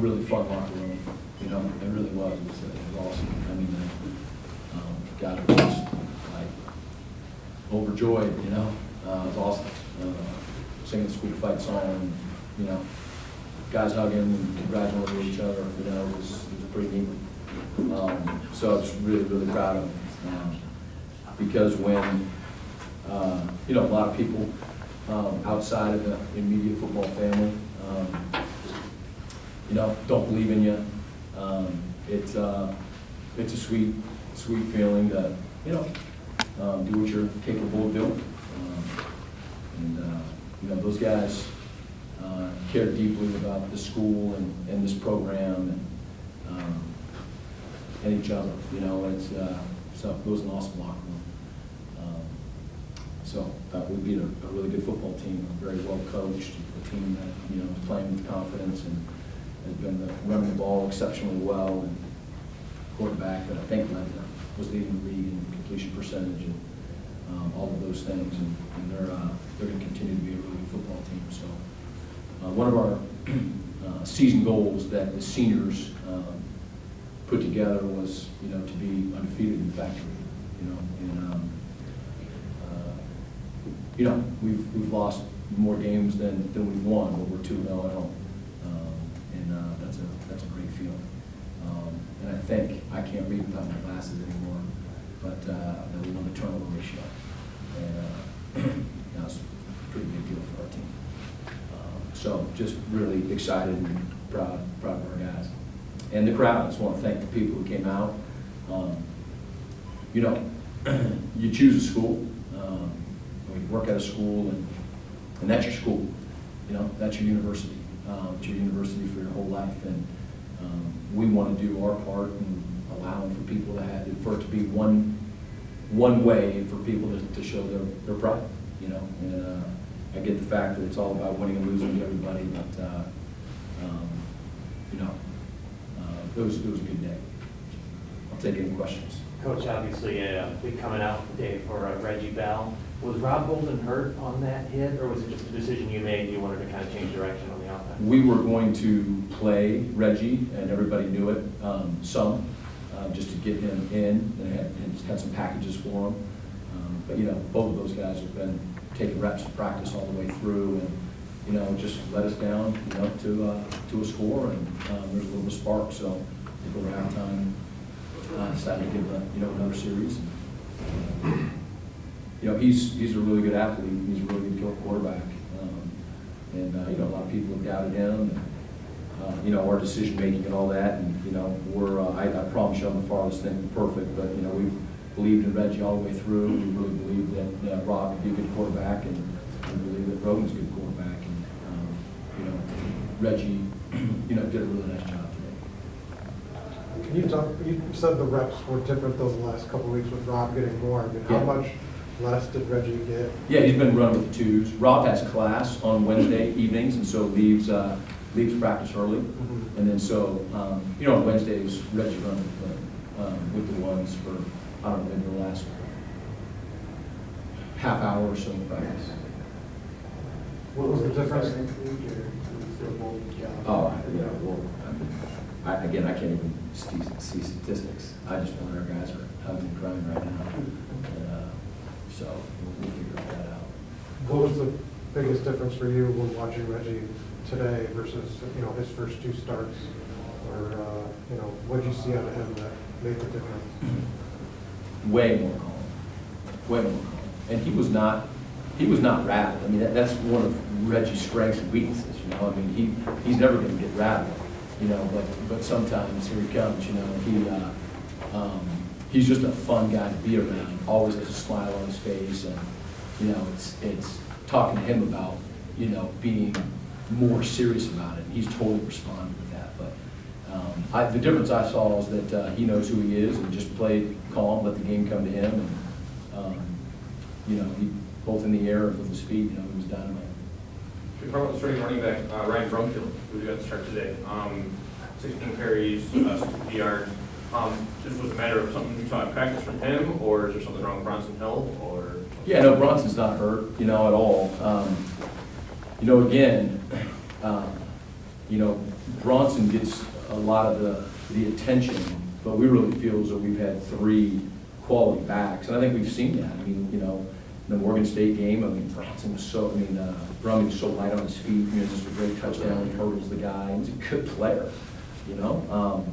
really fun locker room. You know, it really was. It was awesome. I mean, God was just like overjoyed. You know, it was awesome. Singing the school fight song. You know, guys hugging and congratulating each other. You know, it was pretty neat. So I was really, really proud of him. Because when, you know, a lot of people outside of the immediate football family, you know, don't believe in you. It's a sweet feeling that, you know, do what you're capable of doing. You know, those guys care deeply about the school and this program and each other. You know, so it was an awesome locker room. So we beat a really good football team, very well coached, a team that, you know, is playing with confidence and has been running the ball exceptionally well, and quarterback that I think was leading the league in completion percentage and all of those things, and they're going to continue to be a really good football team. So one of our season goals that the seniors put together was, you know, to be undefeated in the factory. You know, and you know, we've lost more games than we've won, but we're 2-0 at home, and that's a great feeling. And I think I can't read without my glasses anymore, but that we won the turnover ratio, and that's a pretty big deal for our team. So just really excited and proud of our guys and the crowd. I just want to thank the people who came out. You know, you choose a school. You work at a school, and that's your school. You know, that's your university. It's your university for your whole life, and we want to do our part in allowing for people for it to be one way for people to show their pride. You know, and I get the fact that it's all about winning and losing to everybody, but you know, it was a good day. I'll take any questions. Coach, obviously a big coming out day for Reggie Bell. Was Rob Golden hurt on that hit, or was it just a decision you made? You wanted to kind of change direction on the offense? We were going to play Reggie, and everybody knew it, just to get him in, and had some packages for him. But, you know, both of those guys have been taking reps of practice all the way through, and, you know, just let us down, you know, to a score, and there's a little bit of spark. So we go around time, decided to give you know, another series. You know, he's a really good athlete. He's a really good quarterback, and you know, a lot of people have doubted him, and you know, our decision making and all that. And you know, I promise you, I'm the farthest thing from perfect, but you know, we've believed in Reggie all the way through. We really believe that Rob could be a good quarterback, and we believe that Rogan's a good quarterback. And you know, Reggie, you know, did a really nice job today. Can you talk? You said the reps were different those last couple of weeks with Rob getting more. I mean, how much less did Reggie get? Yeah, he's been running with the twos. Rob has class on Wednesday evenings, and so leaves practice early. Mm-hmm. And then so, you know, on Wednesdays, Reggie runs with the ones for, I don't know, maybe the last half hour or so of practice. What was the difference? Oh, yeah, well, I can't even see statistics. I just know our guys are hugging and crying right now. So we'll figure that out. What was the biggest difference for you when watching Reggie today versus, you know, his first two starts? Or, you know, what did you see out of him that made the difference? Way more calm. Way more calm. And he was not rattled. I mean, that's one of Reggie's strengths and weaknesses, you know. I mean, he's never going to get rattled, you know, but sometimes here he comes, you know. He's just a fun guy to be around. Always has a smile on his face, and you know, it's talking to him about, you know, being more serious about it. He's totally responded with that. But the difference I saw is that he knows who he is and just played calm, let the game come to him, and you know, he both in the air and with his feet, you know, he was dynamite. Should we talk about the starting running back Ryan Brumfield, who got the start today? 16 carries, 60 yards. Just was a matter of something you saw in practice from him, or is there something wrong with Bronson Hill, or? Yeah, no, Bronson's not hurt, you know, at all. You know, again, you know, Bronson gets a lot of the attention, but we really feel as though we've had three quality backs, and I think we've seen that. I mean, you know, the Morgan State game, I mean, Bronson was so, Brumming was so light on his feet, you know, just a great touchdown, he hurdles the guy, he's a good player, you know?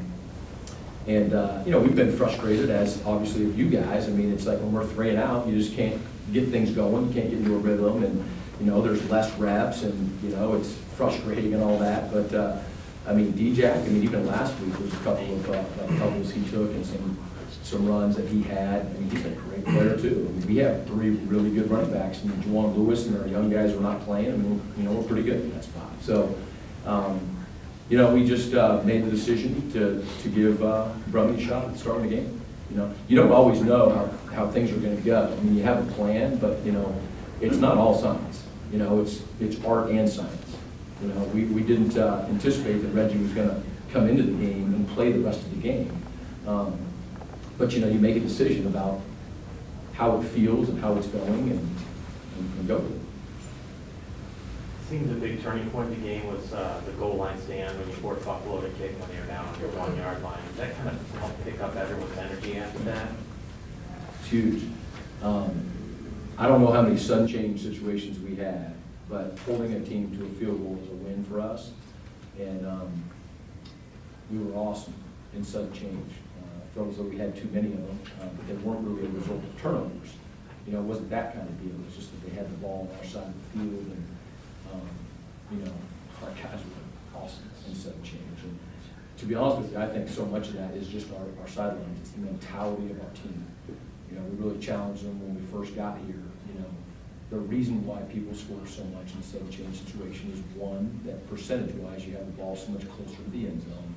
You know, we've been frustrated, as obviously of you guys. I mean, it's like when we're 3 and out, you just can't get things going, you can't get into a rhythm, and, you know, there's less reps, and, you know, it's frustrating and all that, but, I mean, D-Jack, I mean, even last week, there was a couple of doubles he took and some runs that he had. I mean, he's a great player too. I mean, we have 3 really good running backs, and Juwan Lewis and our young guys are not playing. I mean, you know, we're pretty good in that spot. So, you know, we just made the decision to give Brummie a shot at starting the game. You don't always know how things are going to go. I mean, you have a plan, but, you know, it's not all science. You know, it's art and science. You know, we didn't anticipate that Reggie was going to come into the game and play the rest of the game. But, you know, you make a decision about how it feels and how it's going and go with it. Seems a big turning point in the game was the goal line stand when you forced Buffalo to kick when they were down on your 1-yard line. Does that kind of help pick up everyone's energy after that? It's huge. I don't know how many sudden change situations we had, but holding a team to a field goal was a win for us. And we were awesome in sudden change. I felt as though we had too many of them, but they weren't really a result of turnovers. You know, it wasn't that kind of deal. It was just that they had the ball on our side of the field, and you know, our guys were awesome in sudden change. And to be honest with you, I think so much of that is just our sidelines. It's the mentality of our team. You know, we really challenged them when we first got here. You know, the reason why people score so much in sudden change situation is, one, that percentage-wise you have the ball so much closer to the end zone.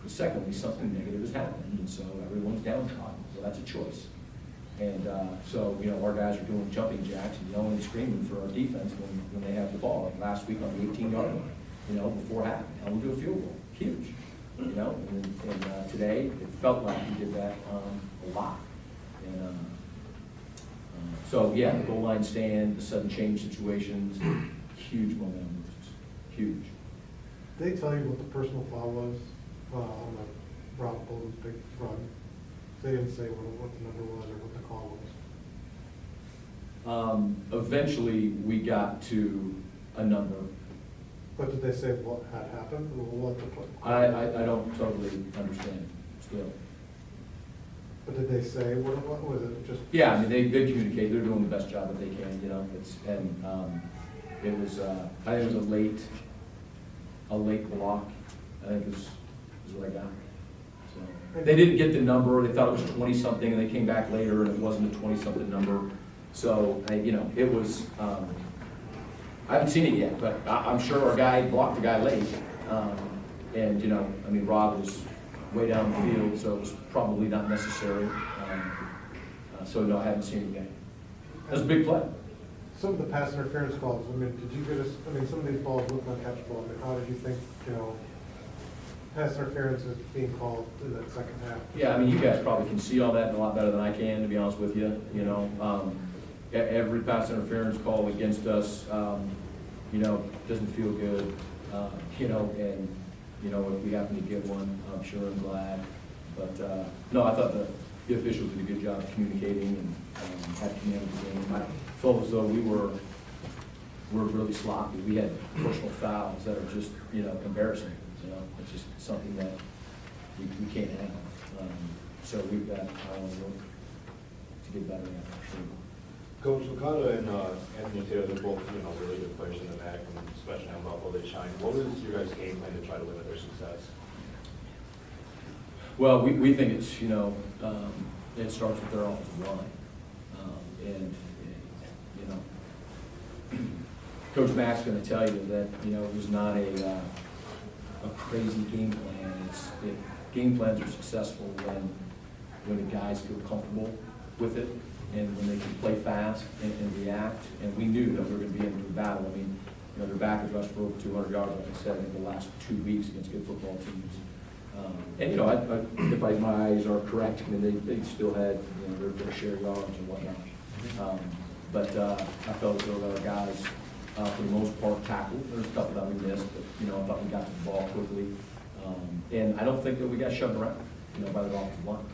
But secondly, something negative has happened, and so everyone's downtrodden. So that's a choice. And so, you know, our guys are doing jumping jacks and yelling and screaming for our defense when they have the ball. Like last week on the 18-yard line, you know, before half, held them to a field goal. Huge. You know, and today it felt like we did that a lot. And so, yeah, the goal line stand, the sudden change situations, huge momentum boosts. Huge. Did they tell you what the personal foul was on the Rob Bolden's big run? They didn't say what the number was or what the call was. Eventually, we got to a number. But did they say what had happened or what the play? I don't totally understand still. But did they say what was it? Just Yeah, I mean, they communicate. They're doing the best job that they can, you know. It was I think it was a late block. I think is what I got. So they didn't get the number. They thought it was 20-something, and they came back later, and it wasn't a 20-something number. So you know, it was. I haven't seen it yet, but I'm sure our guy blocked the guy late. And you know, I mean, Rob was way down the field, so it was probably not necessary. So no, I haven't seen it yet. That's a big play. some of the pass interference calls. I mean, did you get us? I mean, some of these balls look uncatchable. I mean, how did you think, you know, pass interference is being called in that second half? Yeah, I mean, you guys probably can see all that a lot better than I can, to be honest with you. You know, every pass interference call against us, you know, doesn't feel good. You know, and you know, if we happen to get one, I'm sure and glad. But no, I thought the officials did a good job of communicating and had command of the game. I felt as though we were really sloppy. We had personal fouls that are just, you know, embarrassing. You know, it's just something that we can't have. So we've got work to get better at, for sure. Coach Dakoda and Anthony Taylor, they're both, you know, really good players in the back, and especially on Buffalo, they shine. What was your guys' game plan to try to limit their success? Well, we think it's, you know, it starts with their offensive line. And, you know, Coach Mack's going to tell you that, you know, it was not a crazy game plan. Game plans are successful when the guys feel comfortable with it and when they can play fast and react. And we knew that we were going to be into a battle. I mean, you know, their back has rushed for over 200 yards, like I said, in the last 2 weeks against good football teams. And, you know, if my eyes are correct, I mean, they still had, you know, their share yards and whatnot. But I felt as though our guys for the most part tackled. There's a couple that we missed, but, you know, I thought we got to the ball quickly. And I don't think that we got shoved around, you know, by the offensive line.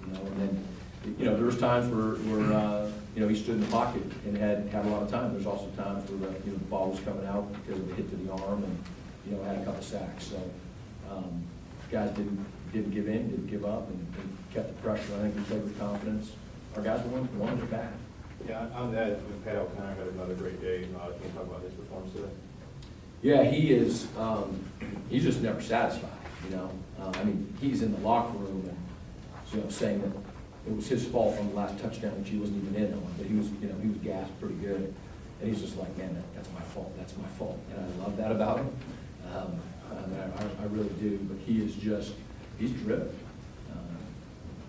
You know, and then, you know, there was times where you know, he stood in the pocket and had a lot of time. There's also times where the, you know, the ball was coming out because of the hit to the arm and, you know, had a couple sacks. So, guys didn't give in, didn't give up, and kept the pressure. I think we played with confidence. Our guys wanted to back. Yeah, on that, Pat O'Connor had another great day. Can you talk about his performance today? Yeah, he is, he's just never satisfied, you know. I mean, he's in the locker room and, you know, saying that it was his fault on the last touchdown, which he wasn't even in on, but he was, you know, he was gassed pretty good. And he's just like, man, that's my fault. And I love that about him. I really do, but he is just, he's driven.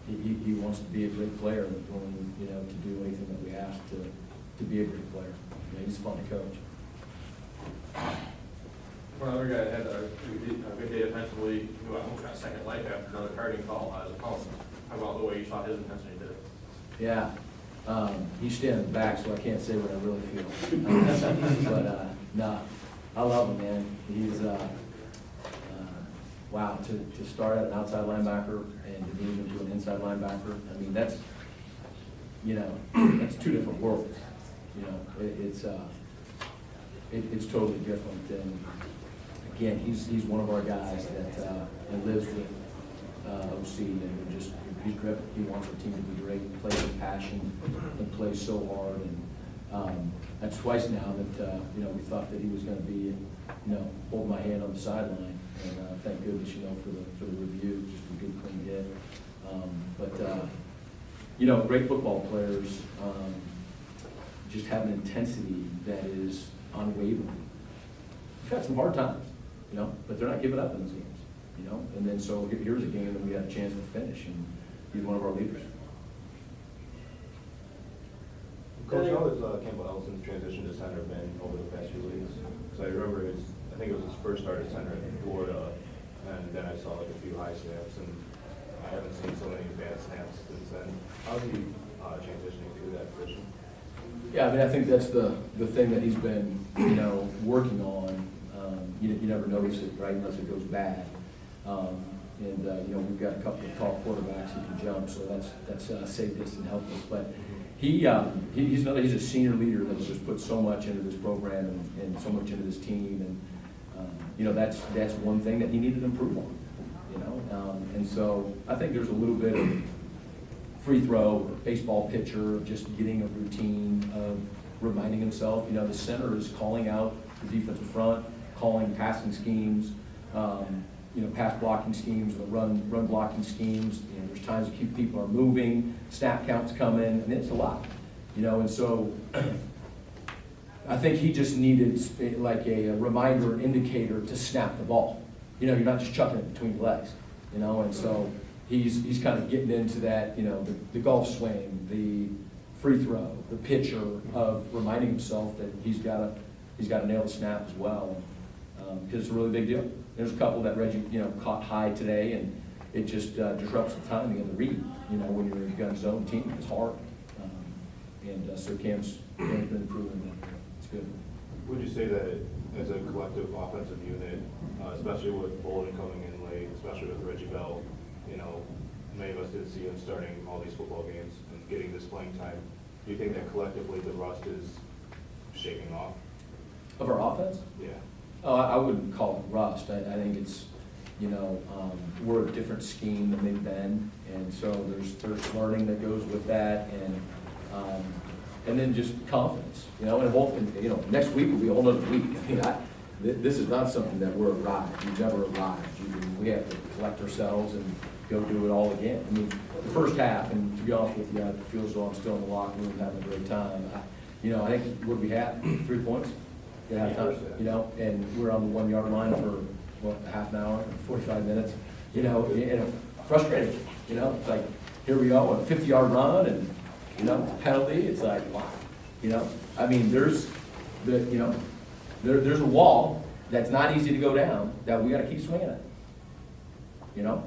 He wants to be a great player and willing, you know, to do anything that we ask to be a great player. You know, he's fun to coach. One other guy had a good day defensively, who almost got second life after another targeting call as a penalty. How about the way you saw his intensity today? Yeah, he's standing back, so I can't say what I really feel. But, no, I love him, man. He's, wow, to start at an outside linebacker and to move into an inside linebacker, I mean, that's, you know, that's two different worlds. You know, it's totally different. And again, he's one of our guys that lives with OC, and he's driven. He wants our team to be great. He plays with passion and plays so hard. And that's twice now that you know, we thought that he was going to be, you know, holding my hand on the sideline. And thank goodness, you know, for the review, just a good clean hit. But you know, great football players just have an intensity that is unwavering. We've had some hard times, you know, but they're not giving up in those games, you know. And then so here's a game that we had a chance to finish, and he's one of our leaders. Coach, how has Campbell Ellison's transition to center been over the past few weeks? Because I remember I think it was his first start at center in Florida, and then I saw like a few high snaps, and I haven't seen so many bad snaps since then. How's he transitioning to that position? Yeah, I mean, I think that's the thing that he's been, you know, working on. You never notice it, right, unless it goes bad. And you know, we've got a couple of tall quarterbacks who can jump, so that's saved us and helped us. But he's a senior leader that's just put so much into this program and so much into this team, and you know, that's one thing that he needed to improve on. You know, and so I think there's a little bit of free throw, baseball pitcher, of just getting a routine of reminding himself. You know, the center is calling out the defensive front, calling passing schemes, you know, pass blocking schemes, or run blocking schemes. You know, there's times that people are moving, snap counts come in, and it's a lot. You know, and so I think he just needed like a reminder indicator to snap the ball. You know, you're not just chucking it between your legs. You know, and so he's kind of getting into that, you know, the golf swing, the free throw, the pitcher, of reminding himself that he's got to nail the snap as well, because it's a really big deal. There's a couple that Reggie, you know, caught high today, and it just disrupts the timing of the read. You know, when you're a gun zone team, it's hard. So Cam's been improving. It's good. Would you say that as a collective offensive unit, especially with Bolden coming in late, especially with Reggie Bell, you know, many of us didn't see him starting all these football games and getting this playing time. Do you think that collectively the rust is shaking off? Of our offense? Yeah. Oh, I wouldn't call it rust. I think it's, you know, we're a different scheme than they've been, and so there's learning that goes with that, and then just confidence, you know. And you know, next week will be a whole other week. I mean, this is not something that we're arrived. You've never arrived. We have to collect ourselves and go do it all again. I mean, the first half, and to be honest with you, I feel as though I'm still in the locker room having a great time. You know, I think what we had 3 points. You know, and we're on the 1 yard line for what, a half an hour, 45 minutes. You know, and it's frustrating. You know, it's like here we go, a 50-yard run, and you know, penalty. It's like wow. You know, I mean, there's a wall that's not easy to go down that we got to keep swinging at. You know,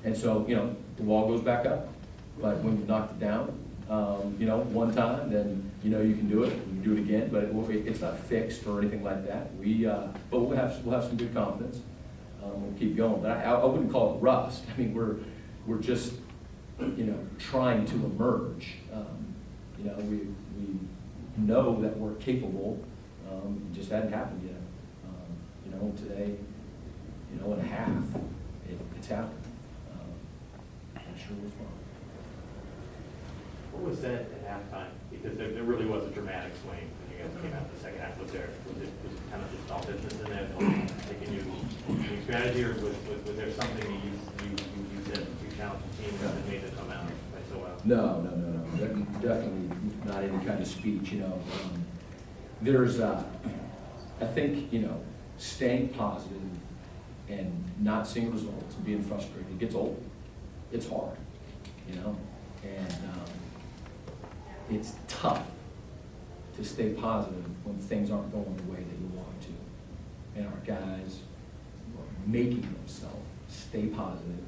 and so you know, the wall goes back up, but when you knocked it down, you know, one time, then you know you can do it, you can do it again, but it's not fixed or anything like that. But we'll have some good confidence. We'll keep going, but I wouldn't call it rust. I mean, we're just, you know, trying to emerge. You know, we know that we're capable, it just hadn't happened yet. You know, today, you know, in a half, it's happened. I'm sure it was fun. What was said at halftime? Because there really was a dramatic swing when you guys came out the second half. Was it kind of just all business in there, taking new strategy, or was there something you said, you challenged the team that made it come out quite so well? No. Definitely not any kind of speech, you know. There's, I think, you know, staying positive and not seeing results and being frustrated, it gets old. It's hard, you know, and it's tough to stay positive when things aren't going the way that you want to. And our guys are making themselves stay positive,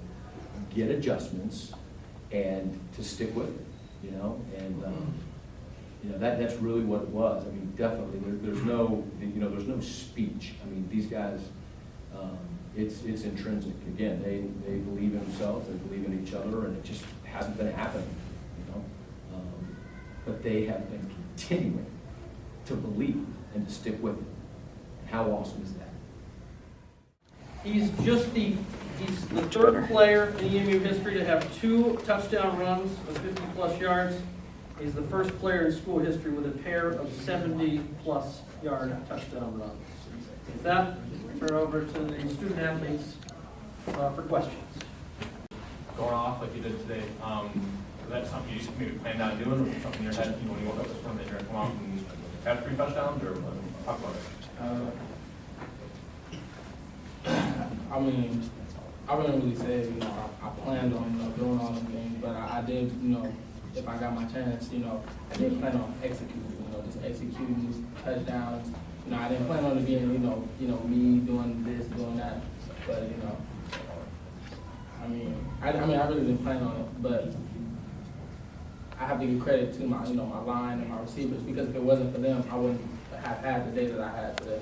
get adjustments, and to stick with it, you know, and you know, that's really what it was. I mean, definitely, there's no, you know, there's no speech. I mean, these guys, it's intrinsic. Again, they believe in themselves, they believe in each other, and it just hasn't been happening, you know. But they have been continuing to believe and to stick with it. How awesome is that? He's the third player in EMU history to have 2 touchdown runs of 50-plus yards. He's the first player in school history with a pair of 70-plus yard touchdown runs. With that, turn over to the student athletes for questions. Going off like you did today, is that something you maybe planned on doing, or something in your head, you know, when you woke up this morning, that you're gonna come out and have 3 touchdowns, or talk about it? I mean, I wouldn't really say, you know, I planned on, you know, doing all them things, but I did, you know, if I got my chance, you know, I did plan on executing, you know, just executing these touchdowns. You know, I didn't plan on it being, you know, me doing this, doing that, but, you know, I really didn't plan on it, but I have to give credit to my, you know, my line and my receivers, because if it wasn't for them, I wouldn't have had the day that I had today.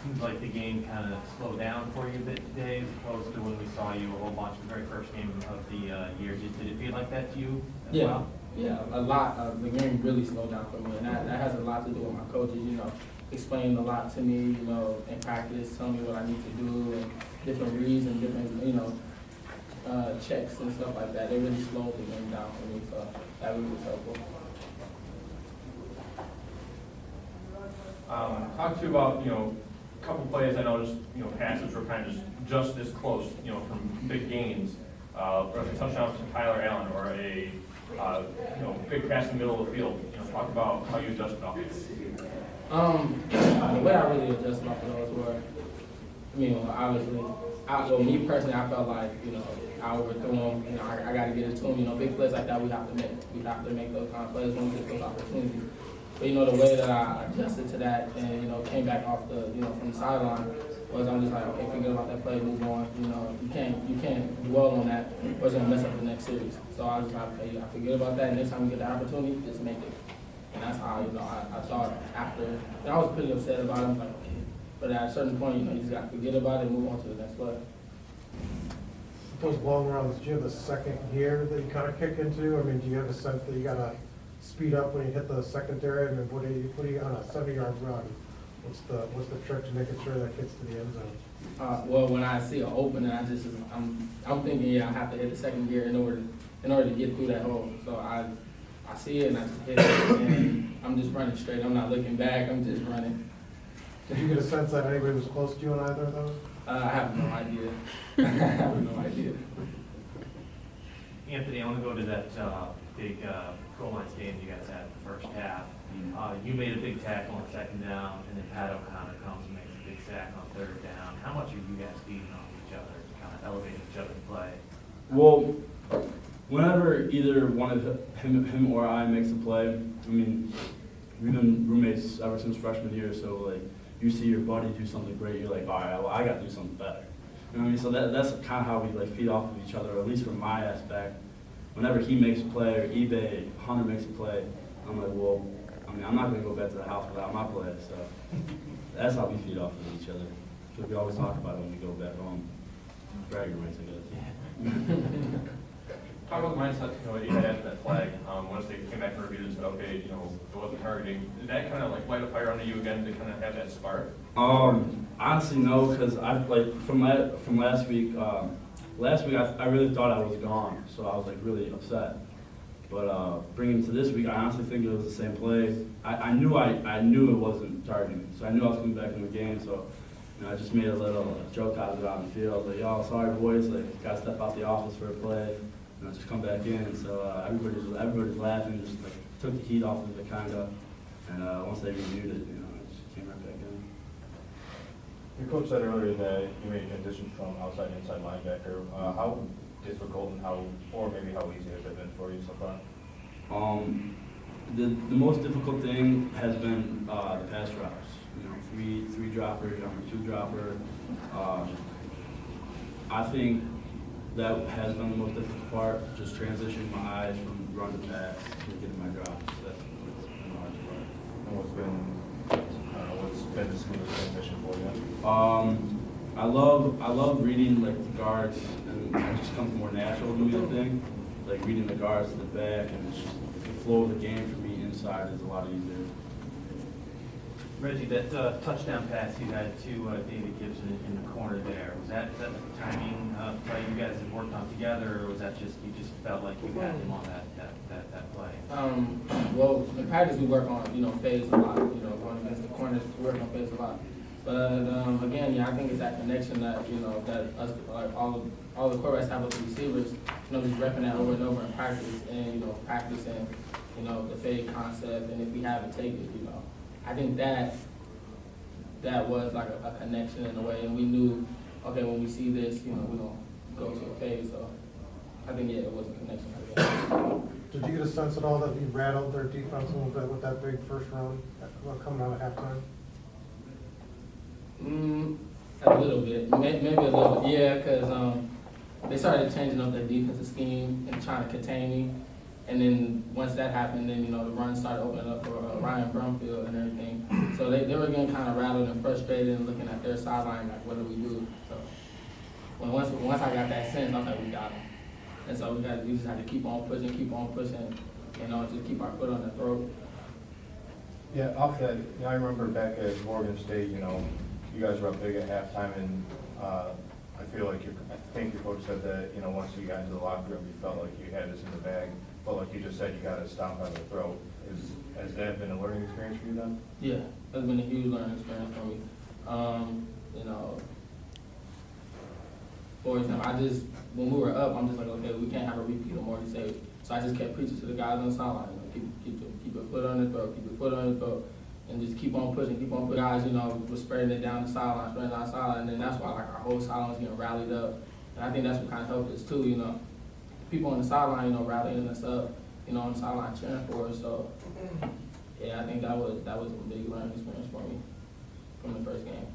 Seems like the game kind of slowed down for you a bit today, as opposed to when we saw you a whole bunch the very first game of the year. Did it feel like that to you as Yeah, well? yeah, a lot. The game really slowed down for me, and that has a lot to do with my coaches, you know, explaining a lot to me, you know, in practice, telling me what I need to do, and different reads and different, you know, checks and stuff like that. They really slowed the game down for me, so that really was helpful. Talk to you about, you know, a couple plays. I noticed, you know, passes were kind of just this close, you know, from big gains, or a touchdown to Tyler Allen, or a you know, big pass in the middle of the field. You know, talk about how you adjusted off it. The way I really adjusted off of those were, I mean, obviously, well, me personally, I felt like, you know, I overthrew him. You know, I got to get it to him. You know, big plays like that, we have to make. We have to make those kind of plays when we get those opportunities. But, you know, the way that I adjusted to that and, you know, came back off the, you know, from the sideline was I'm just like, okay, forget about that play, move on. You know, you can't dwell on that or it's going to mess up the next series. So I was like, okay, I forget about that. Next time we get the opportunity, just make it. And that's how, you know, I thought after. And I was pretty upset about it. I was like, okay. But at a certain point, you know, you just got to forget about it and move on to the next play. Those long runs, do you have a second gear that you kind of kick into? I mean, do you have a sense that you got to speed up when you hit the secondary? I mean, what do you on a 70-yard run? What's the trick to making sure that gets to the end zone? Well, when I see an opening, I'm thinking, yeah, I have to hit the second gear in order to get through that hole. So I see it and I just hit it, and I'm just running straight. I'm not looking back. I'm just running. Did you get a sense that anybody was close to you on either of those? I have no idea. I have no idea. Anthony, I want to go to that big goal line stand you guys had in the first half. You made a big tackle on second down, and then Pat O'Connor comes and makes a big sack on third down. How much are you guys feeding off each other, kind of elevating each other's play? Well, whenever either one of him or I makes a play, I mean, we've been roommates ever since freshman year, so like, you see your buddy do something great, you're like, all right, well, I got to do something better. You know what I mean? So that's kind of how we like feed off of each other, at least from my aspect. whenever he makes a play or eBay, Hunter makes a play, I'm like, well, I mean, I'm not going to go back to the house without my play. So that's how we feed off of each other. Because we always talk about it when we go back home. Bragging rights, I guess. Talk about the mindset, what you had after that flag. Once they came back and reviewed it and said, okay, it wasn't targeting. Did that kind of like light a fire under you again to kind of have that spark? Honestly, no, because I like from last week. Last week I really thought I was gone, so I was like really upset. But bringing to this week, I honestly think it was the same play. I knew it wasn't targeting, so I knew I was coming back in the game. So I just made a little joke out of it on the field, like, "Y'all, sorry boys, like got to step out the office for a play." And I just come back in, and so everybody's laughing, just like took the heat off of it, kind of. And once they reviewed it, I just came right back in. Your coach said earlier that you made a transition from outside to inside linebacker. How difficult and how easy has that been for you so far? The most difficult thing has been the pass drops. Three dropper, two dropper. I think that has been the most difficult part, just transitioning my eyes from run to pass to getting my drops. That's been the hardest part. And what's been the smoothest transition for you? I love reading like the guards, and it just comes more natural to me, I think. Like reading the guards to the back, and it's just the flow of the game for me inside is a lot easier. Reggie, that touchdown pass you had to David Gibson in the corner there, was that the timing play you guys had worked on together, or was that just, you just felt like you had him on that play? Well, in practice we work on, phase a lot, going against the corners, we work on phase a lot. But again, I think it's that connection that, that us, like all the quarterbacks have with the receivers, just repping that over and over in practice and, practicing, the fade concept, and if we have it, take it, I think that was like a connection in a way, and we knew, okay, when we see this, we're going to go to a phase, so I think, yeah, it was a connection. Did you get a sense at all that you rattled their defense a little bit with that big first round coming out of halftime? A little bit, maybe a little bit, yeah, because they started changing up their defensive scheme and trying to contain me. And then once that happened, then, the run started opening up for Ryan Brumfield and everything. So they were getting kind of rattled and frustrated and looking at their sideline, like, what do we do? So once I got that sense, I was like, we got them. And so we just had to keep on pushing, just keep our foot on the throat. Yeah, off that, I remember back at Oregon State, you guys were up big at halftime, and I think your coach said that, once you got into the locker room, you felt like you had this in the bag. But like you just said, you got to stomp on the throat. Has that been a learning experience for you then? Yeah, that's been a huge learning experience for me. For example, when we were up, I'm just like, okay, we can't have a repeat of Morty Sage. So I just kept preaching to the guys on the sideline, keep your foot on the throat, keep your foot on the throat, and just keep on pushing. Guys, was spreading it down the sideline, and then that's why like our whole sideline was getting rallied up. And I think that's what kind of helped us too, people on the sideline, rallying us up, on the sideline cheering for us. So, yeah, I think that was a big learning experience for me from the first game.